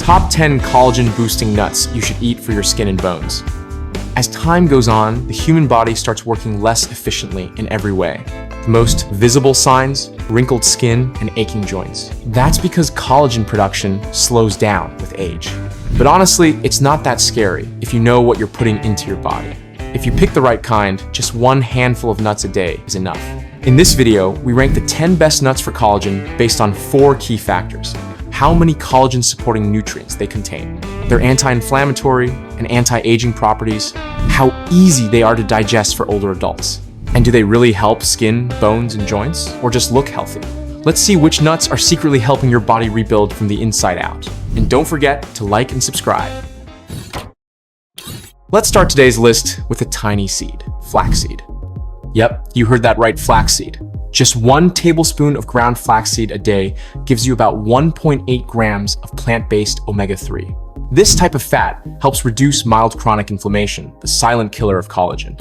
Top 10 collagen-boosting nuts you should eat for your skin and bones. As time goes on, the human body starts working less efficiently in every way. The most visible signs, wrinkled skin, and aching joints. That's because collagen production slows down with age. But honestly, it's not that scary if you know what you're putting into your body. If you pick the right kind, just one handful of nuts a day is enough. In this video, we rank the 10 best nuts for collagen based on 4 key factors. How many collagen-supporting nutrients they contain, their anti-inflammatory and anti-aging properties, how easy they are to digest for older adults, and do they really help skin, bones, and joints, or just look healthy? Let's see which nuts are secretly helping your body rebuild from the inside out. And don't forget to like and subscribe. Let's start today's list with a tiny seed, flaxseed. Yep, you heard that right, flaxseed. Just 1 tablespoon of ground flaxseed a day gives you about 1.8 grams of plant-based omega-3. This type of fat helps reduce mild chronic inflammation, the silent killer of collagen.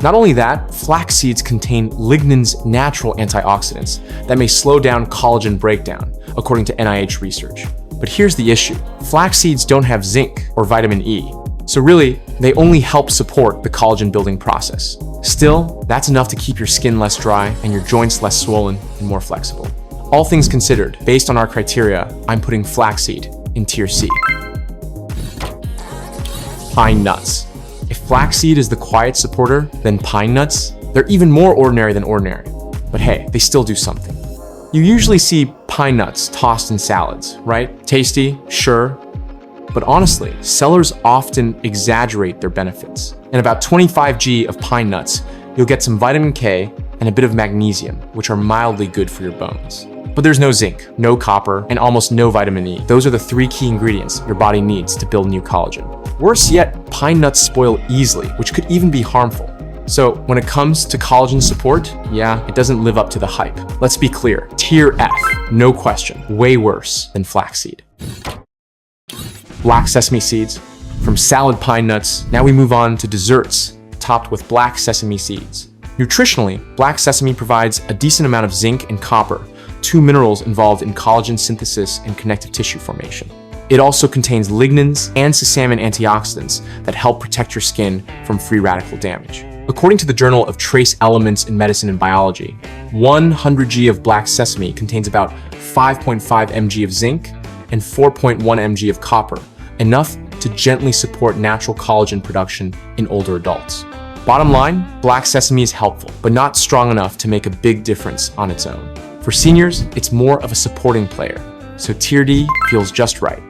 Not only that, flax seeds contain lignin's natural antioxidants that may slow down collagen breakdown, according to NIH research. But here's the issue. Flax seeds don't have zinc or vitamin E, so really, they only help support the collagen building process. Still, that's enough to keep your skin less dry and your joints less swollen and more flexible. All things considered, based on our criteria, I'm putting flaxseed in tier C. Pine nuts. If flaxseed is the quiet supporter, then pine nuts, they're even more ordinary than ordinary. But hey, they still do something. You usually see pine nuts tossed in salads, right? Tasty, sure. But honestly, sellers often exaggerate their benefits. In about 25 g of pine nuts, you'll get some vitamin K and a bit of magnesium, which are mildly good for your bones. But there's no zinc, no copper, and almost no vitamin E. Those are the 3 key ingredients your body needs to build new collagen. Worse yet, pine nuts spoil easily, which could even be harmful. So when it comes to collagen support, yeah, it doesn't live up to the hype. Let's be clear, tier F, no question, way worse than flaxseed. Black sesame seeds. From salad pine nuts, now we move on to desserts topped with black sesame seeds. Nutritionally, black sesame provides a decent amount of zinc and copper, 2 minerals involved in collagen synthesis and connective tissue formation. It also contains lignins and sesamin antioxidants that help protect your skin from free radical damage. According to the Journal of Trace Elements in Medicine and Biology, 100 g of black sesame contains about 5.5 mg of zinc and 4.1 mg of copper, enough to gently support natural collagen production in older adults. Bottom line, black sesame is helpful, but not strong enough to make a big difference on its own. For seniors, it's more of a supporting player, so tier D feels just right.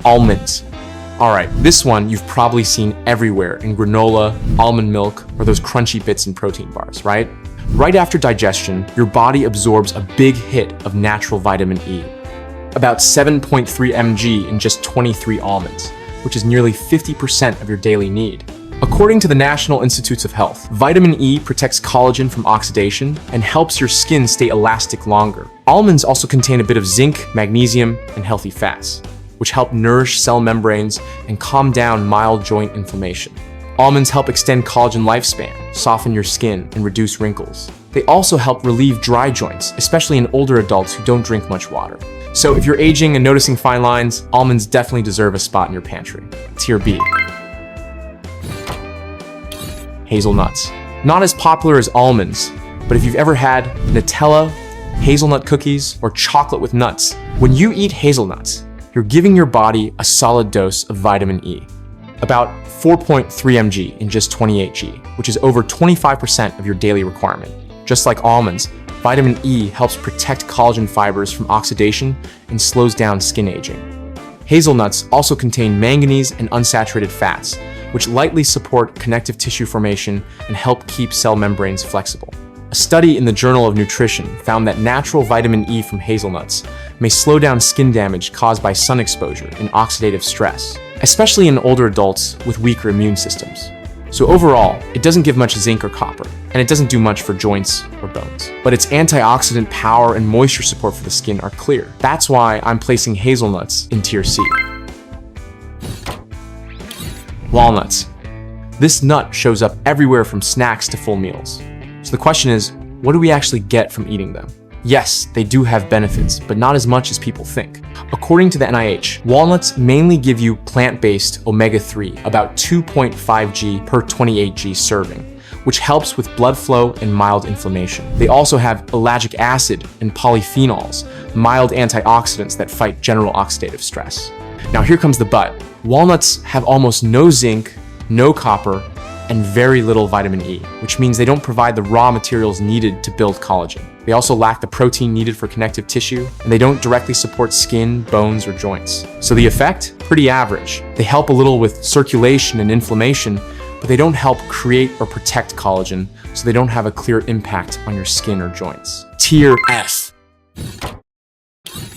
Almonds. Alright, this one you've probably seen everywhere in granola, almond milk, or those crunchy bits in protein bars, right? Right after digestion, your body absorbs a big hit of natural vitamin E. About 7.3 mg in just 23 almonds, which is nearly 50% of your daily need. According to the National Institutes of Health, vitamin E protects collagen from oxidation and helps your skin stay elastic longer. Almonds also contain a bit of zinc, magnesium, and healthy fats, which help nourish cell membranes and calm down mild joint inflammation. Almonds help extend collagen lifespan, soften your skin, and reduce wrinkles. They also help relieve dry joints, especially in older adults who don't drink much water. So if you're aging and noticing fine lines, almonds definitely deserve a spot in your pantry. Tier B. Hazelnuts. Not as popular as almonds, but if you've ever had Nutella, hazelnut cookies, or chocolate with nuts, when you eat hazelnuts, you're giving your body a solid dose of vitamin E. About 4.3 mg in just 28 g, which is over 25% of your daily requirement. Just like almonds, vitamin E helps protect collagen fibers from oxidation and slows down skin aging. Hazelnuts also contain manganese and unsaturated fats, which lightly support connective tissue formation and help keep cell membranes flexible. A study in the Journal of Nutrition found that natural vitamin E from hazelnuts may slow down skin damage caused by sun exposure and oxidative stress, especially in older adults with weaker immune systems. So overall, it doesn't give much zinc or copper, and it doesn't do much for joints or bones. But its antioxidant power and moisture support for the skin are clear. That's why I'm placing hazelnuts in tier C. Walnuts. This nut shows up everywhere from snacks to full meals. So the question is, what do we actually get from eating them? Yes, they do have benefits, but not as much as people think. According to the NIH, walnuts mainly give you plant-based omega-3, about 2.5 g per 28 g serving, which helps with blood flow and mild inflammation. They also have ellagic acid and polyphenols, mild antioxidants that fight general oxidative stress. Now here comes the but. Walnuts have almost no zinc, no copper, and very little vitamin E, which means they don't provide the raw materials needed to build collagen. They also lack the protein needed for connective tissue, and they don't directly support skin, bones, or joints. So the effect? Pretty average. They help a little with circulation and inflammation, but they don't help create or protect collagen, so they don't have a clear impact on your skin or joints. Tier F.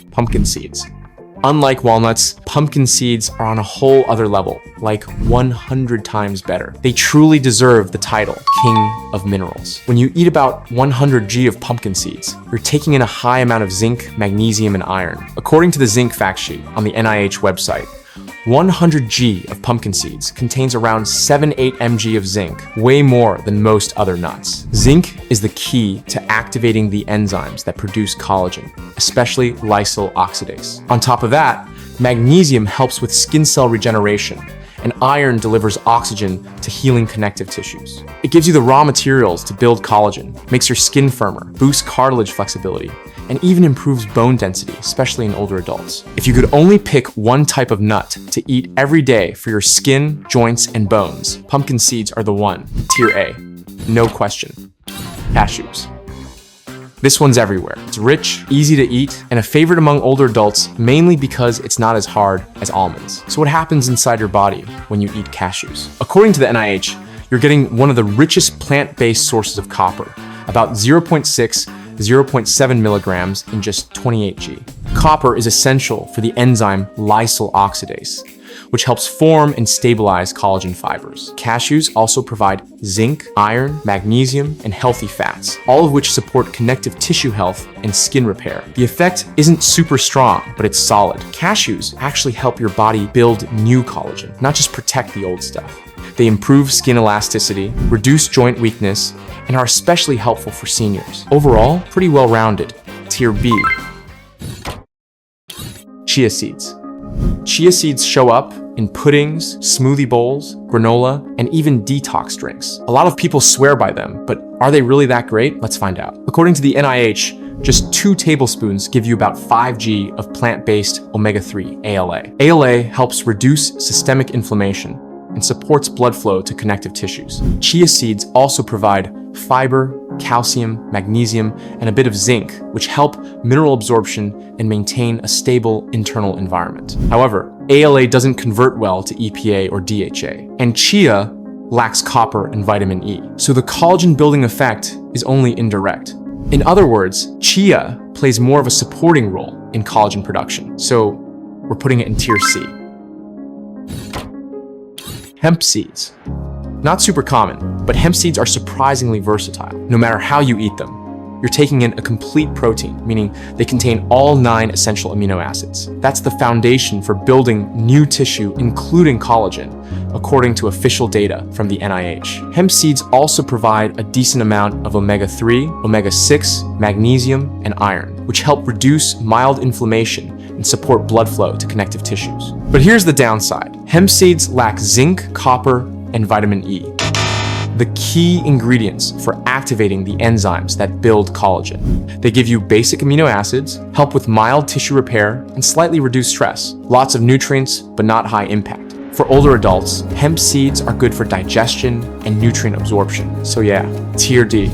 Pumpkin seeds. Unlike walnuts, pumpkin seeds are on a whole other level, like 100 times better. They truly deserve the title, King of Minerals. When you eat about 100 g of pumpkin seeds, you're taking in a high amount of zinc, magnesium, and iron. According to the zinc fact sheet on the NIH website, 100 g of pumpkin seeds contains around 7-8 mg of zinc, way more than most other nuts. Zinc is the key to activating the enzymes that produce collagen, especially lysyl oxidase. On top of that, magnesium helps with skin cell regeneration, and iron delivers oxygen to healing connective tissues. It gives you the raw materials to build collagen, makes your skin firmer, boosts cartilage flexibility, and even improves bone density, especially in older adults. If you could only pick one type of nut to eat every day for your skin, joints, and bones, pumpkin seeds are the one. Tier A. No question. Cashews. This one's everywhere. It's rich, easy to eat, and a favorite among older adults mainly because it's not as hard as almonds. So what happens inside your body when you eat cashews? According to the NIH, you're getting one of the richest plant-based sources of copper, about 0.7 milligrams in just 28 g. Copper is essential for the enzyme lysyl oxidase, which helps form and stabilize collagen fibers. Cashews also provide zinc, iron, magnesium, and healthy fats, all of which support connective tissue health and skin repair. The effect isn't super strong, but it's solid. Cashews actually help your body build new collagen, not just protect the old stuff. They improve skin elasticity, reduce joint weakness, and are especially helpful for seniors. Overall, pretty well-rounded. Tier B. Chia seeds. Chia seeds show up in puddings, smoothie bowls, granola, and even detox drinks. A lot of people swear by them, but are they really that great? Let's find out. According to the NIH, just 2 tablespoons give you about 5 g of plant-based omega-3, ALA. ALA helps reduce systemic inflammation and supports blood flow to connective tissues. Chia seeds also provide fiber, calcium, magnesium, and a bit of zinc, which help mineral absorption and maintain a stable internal environment. However, ALA doesn't convert well to EPA or DHA, and chia lacks copper and vitamin E, so the collagen building effect is only indirect. In other words, chia plays more of a supporting role in collagen production, so we're putting it in tier C. Hemp seeds. Not super common, but hemp seeds are surprisingly versatile. No matter how you eat them, you're taking in a complete protein, meaning they contain all 9 essential amino acids. That's the foundation for building new tissue, including collagen, according to official data from the NIH. Hemp seeds also provide a decent amount of omega-3, omega-6, magnesium, and iron, which help reduce mild inflammation and support blood flow to connective tissues. But here's the downside. Hemp seeds lack zinc, copper, and vitamin E, the key ingredients for activating the enzymes that build collagen. They give you basic amino acids, help with mild tissue repair, and slightly reduce stress. Lots of nutrients, but not high impact. For older adults, hemp seeds are good for digestion and nutrient absorption. So yeah, tier D.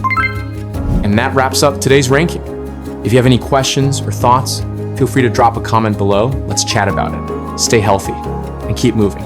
And that wraps up today's ranking. If you have any questions or thoughts, feel free to drop a comment below. Let's chat about it. Stay healthy and keep moving.